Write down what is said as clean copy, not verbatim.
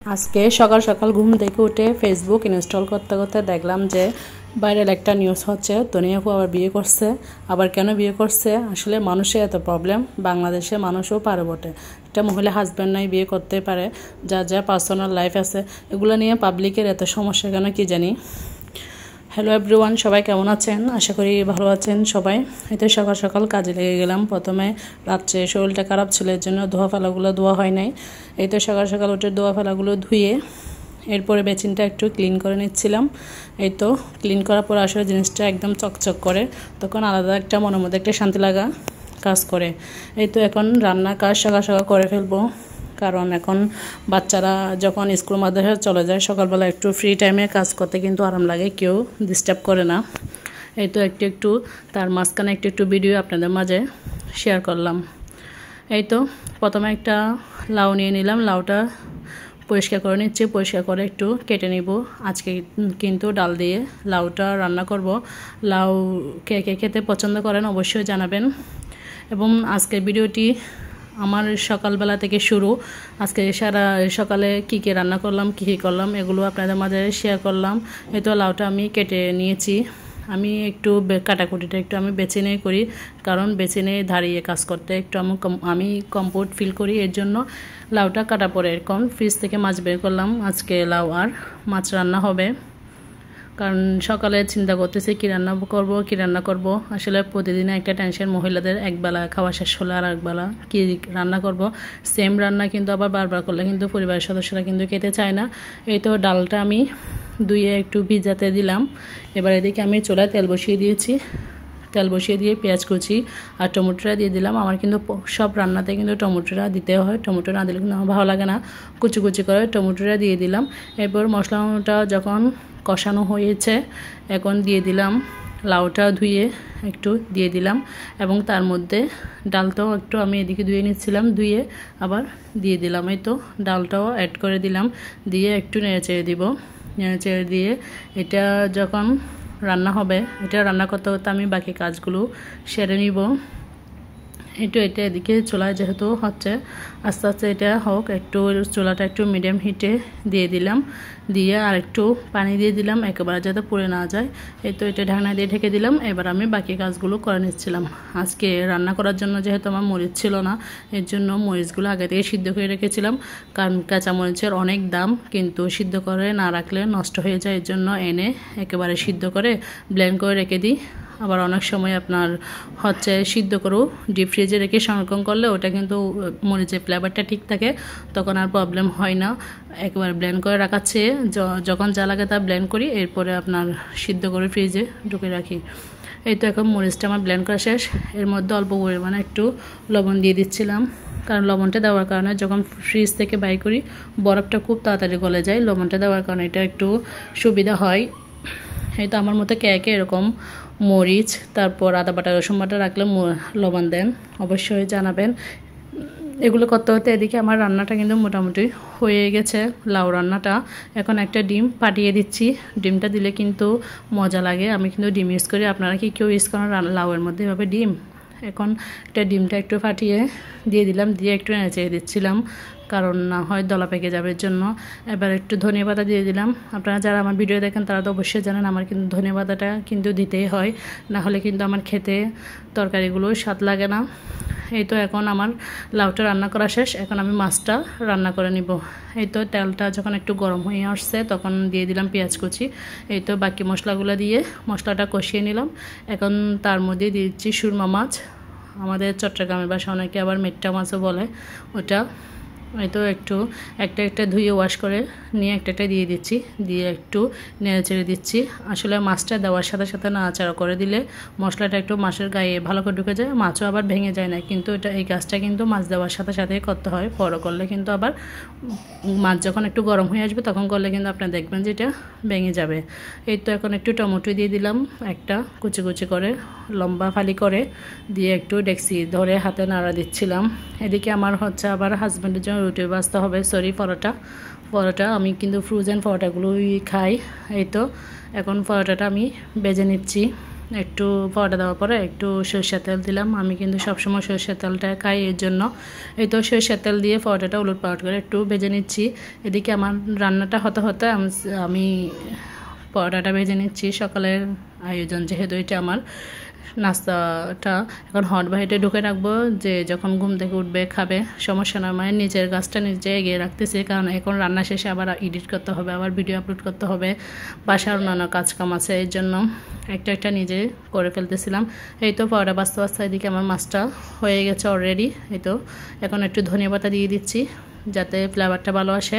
আজকে সকাল সকাল ঘুম থেকে উঠে ফেসবুক ইনস্টল করতে করতে দেখলাম যে ভাইরাল একটা নিউজ হচ্ছে তনি আপু আবার বিয়ে করছে। আবার কেন বিয়ে করছে? আসলে মানুষের এত প্রবলেম, বাংলাদেশে মানুষও পারে বটে। একটা মহিলা হাজব্যান্ড নাই বিয়ে করতে পারে, যা যা পার্সোনাল লাইফ আছে এগুলো নিয়ে পাবলিকের এত সমস্যা কেন কি জানি। হ্যালো এভরিওয়ান, সবাই কেমন আছেন? আশা করি ভালো আছেন সবাই। এতে সকাল সকাল কাজে লেগে গেলাম। প্রথমে রাত্রে শরীরটা খারাপ ছিল, এর জন্য ধোয়া ফেলাগুলো ধোয়া হয় নাই। এই তো সকাল সকাল উঠে ধোয়া ফেলাগুলো ধুয়ে এরপরে বেসিনটা একটু ক্লিন করে নিচ্ছিলাম। এই তো ক্লিন করার পর আসলে জিনিসটা একদম চকচক করে, তখন আলাদা একটা মনের মধ্যে একটা শান্তি লাগা কাজ করে। এই তো এখন রান্নার কাজ সকাল সকাল করে ফেলবো, কারণ এখন বাচ্চারা যখন স্কুল মাদ্রাসা চলে যায় সকালবেলা একটু ফ্রি টাইমে কাজ করতে কিন্তু আরাম লাগে, কেউ ডিস্টার্ব করে না। এই তো একটু একটু তার মাঝখানে একটু একটু ভিডিও আপনাদের মাঝে শেয়ার করলাম। এই তো প্রথমে একটা লাউ নিয়ে নিলাম, লাউটা পরিষ্কার করে নিচ্ছি, পরিষ্কার করে একটু কেটে নিব। আজকে কিন্তু ডাল দিয়ে লাউটা রান্না করব। লাউ কে কে খেতে পছন্দ করেন অবশ্যই জানাবেন। এবং আজকের ভিডিওটি আমার সকালবেলা থেকে শুরু। আজকে সারা সকালে কী কী রান্না করলাম, কী কী করলাম এগুলো আপনাদের মাঝে শেয়ার করলাম। এই তো লাউটা আমি কেটে নিয়েছি। আমি একটু কাটাকুটিটা একটু আমি বেছে নিয়ে করি, কারণ বেছে নিয়ে দাঁড়িয়ে কাজ করতে একটু আমি কমফোর্ট ফিল করি। এর জন্য লাউটা কাটা পরে এরকম ফ্রিজ থেকে মাছ বের করলাম। আজকে লাউ আর মাছ রান্না হবে, কারণ সকালে চিন্তা করতেছি কী রান্না করব। আসলে প্রতিদিনে একটা টেনশন মহিলাদের, একবেলা খাওয়া শেষ হলে আর একবেলা কী রান্না করব। সেম রান্না কিন্তু আবার বারবার করলে কিন্তু পরিবারের সদস্যরা কিন্তু খেতে চায় না। এই তো ডালটা আমি ধুয়ে একটু ভিজাতে দিলাম। এবার এদিকে আমি চুলায় তেল বসিয়ে দিয়েছি। তেল বসিয়ে দিয়ে পেঁয়াজ কুচি আর টমেটোটা দিয়ে দিলাম। আমার কিন্তু সব রান্নাতে কিন্তু টমেটোটা দিতে হয়, টমেটো না দিলে কিন্তু আমার ভালো লাগে না। কুচি কুচি করে টমেটোটা দিয়ে দিলাম। এরপর মশলাটা যখন কষানো হয়েছে এখন দিয়ে দিলাম লাউটা ধুয়ে একটু দিয়ে দিলাম, এবং তার মধ্যে ডালটাও একটু আমি এদিকে ধুয়ে নিচ্ছিলাম, ধুয়ে আবার দিয়ে দিলাম। এই তো ডালটাও অ্যাড করে দিলাম, দিয়ে একটু নেড়ে চেড়ে দিব। নেড়ে চেড়ে দিয়ে এটা যখন রান্না হবে, এটা রান্না করতে করতে আমি বাকি কাজগুলো সেরে নিব। এটা এদিকে চুলায় যেহেতু হচ্ছে, আস্তে আস্তে এটা হোক। একটু চুলাটা একটু মিডিয়াম হিটে দিয়ে দিলাম, দিয়ে আর একটু পানি দিয়ে দিলাম একেবারে যাতে পুড়ে না যায়। এই তো এটা ঢাকনা দিয়ে ঢেকে দিলাম। এবার আমি বাকি কাজগুলো করে নিচ্ছিলাম। আজকে রান্না করার জন্য যেহেতু আমার মরিচ ছিল না, এর জন্য মরিচগুলো আগে থেকে সিদ্ধ করে রেখেছিলাম, কারণ কাঁচা মরিচের অনেক দাম, কিন্তু সিদ্ধ করে না রাখলে নষ্ট হয়ে যায়। এর জন্য এনে একেবারে সিদ্ধ করে ব্লেন্ড করে রেখে দিই। আবার অনেক সময় আপনার হচ্ছে সিদ্ধ করেও ডিপ ফ্রিজে রেখে সংরক্ষণ করলে ওটা কিন্তু মরিচের ফ্লেভারটা ঠিক থাকে, তখন আর প্রবলেম হয় না। একবার ব্লেন্ড করে রাখার চেয়ে যখন যা লাগে তা ব্লেন্ড করি, এরপরে আপনার সিদ্ধ করে ফ্রিজে ঢুকে রাখি। এই তো এখন মরিচটা আমার ব্লেন্ড করা শেষ। এর মধ্যে অল্প পরিমাণে একটু লবণ দিয়ে দিচ্ছিলাম, কারণ লবণটা দেওয়ার কারণে যখন ফ্রিজ থেকে বাইর করি বরফটা খুব তাড়াতাড়ি গলে যায়। লবণটা দেওয়ার কারণে এটা একটু সুবিধা হয়। এই তো আমার মতো কে এরকম মরিচ তারপর আদা বাটা রসুন বাটা রাখলে লবণ দেন অবশ্যই জানাবেন। এগুলো করতে করতে এদিকে আমার রান্নাটা কিন্তু মোটামুটি হয়ে গেছে, লাউ রান্নাটা। এখন একটা ডিম ফাটিয়ে দিচ্ছি। ডিমটা দিলে কিন্তু মজা লাগে, আমি কিন্তু ডিম ইউজ করি। আপনারা কি কেউ ইউজ করেন লাউয়ের মধ্যে এভাবে ডিম? এখন একটা ডিমটা একটু ফাটিয়ে দিয়ে দিলাম, দিয়ে একটু নেড়ে দিচ্ছিলাম, কারণ না হয় দলা পেকে যাবে জন্য। এবার একটু ধনিয়া পাতা দিয়ে দিলাম। আপনারা যারা আমার ভিডিও দেখেন তারা তো অবশ্যই জানেন আমার কিন্তু ধনিয়া পাতাটা কিন্তু দিতেই হয়, না হলে কিন্তু আমার খেতে তরকারিগুলো স্বাদ লাগে না। এই তো এখন আমার লাউটা রান্না করা শেষ, এখন আমি মাছটা রান্না করে নিব। এই তো তেলটা যখন একটু গরম হয়ে আসছে তখন দিয়ে দিলাম পেঁয়াজ কুচি। এই তো বাকি মশলাগুলো দিয়ে মশলাটা কষিয়ে নিলাম। এখন তার মধ্যে দিয়ে দিচ্ছি সুরমা মাছ, আমাদের চট্টগ্রামের ভাষা অনেকে আবার মেট্টা মাছও বলে ওটা। এই তো একটু একটা ধুয়ে ওয়াশ করে নিয়ে একটা দিয়ে দিচ্ছি, দিয়ে একটু নেড়ে চেড়ে দিচ্ছি। আসলে মাছটা দেওয়ার সাথে সাথে নাড়াচাড়া করে দিলে মশলাটা একটু মাছের গায়ে ভালো করে ঢুকে যায়, মাছও আবার ভেঙে যায় না। কিন্তু এই কাজটা কিন্তু মাছ দেওয়ার সাথে সাথে করতে হয়, পরও করলে কিন্তু আবার মাছ যখন একটু গরম হয়ে আসবে তখন করলে কিন্তু আপনারা দেখবেন যে এটা ভেঙে যাবে। এই তো এখন একটু টমেটো দিয়ে দিলাম, একটা কুচি কুচি করে লম্বা ফালি করে, দিয়ে একটু ডেক্সি ধরে হাতে নাড়া দিচ্ছিলাম। এদিকে আমার হচ্ছে আবার হাজব্যান্ডের জন্য রুটি ভাজতে হবে, পরোটা আমি কিন্তু ফ্রোজেন পরোটাগুলোই খাই। এই তো এখন পরোটাটা আমি ভেজে নিচ্ছি। একটু পাউডার দেওয়ার পরে একটু সরষের তেল দিলাম। আমি কিন্তু সবসময় সরষের তেলটা খাই, এর জন্য এই তো সরষের তেল দিয়ে পাউডারটা উলট পালট করে একটু ভেজে নিচ্ছি। এদিকে আমার রান্নাটা হতে হতে আমি পাউডারটা ভেজে নিচ্ছি। সকালের আয়োজন যেহেতু এটা আমার নাস্তাটা এখন হট বাহিরে ঢুকে রাখবো, যে যখন ঘুম থেকে উঠবে খাবে, সমস্যা না। মানে নিজের গাছটা নিজে এগিয়ে রাখতেছি, কারণ এখন রান্না শেষে আবার এডিট করতে হবে, আবার ভিডিও আপলোড করতে হবে, বাসার অন্যান্য কাজকাম আছে, এর জন্য একটা নিজে করে ফেলতেছিলাম। এই তো পাউডার বাস্তে বাস্তে এদিকে আমার মাছটা হয়ে গেছে অলরেডি। এই তো এখন একটু ধনিয়া পাতা দিয়ে দিচ্ছি যাতে ফ্লেভারটা ভালো আসে।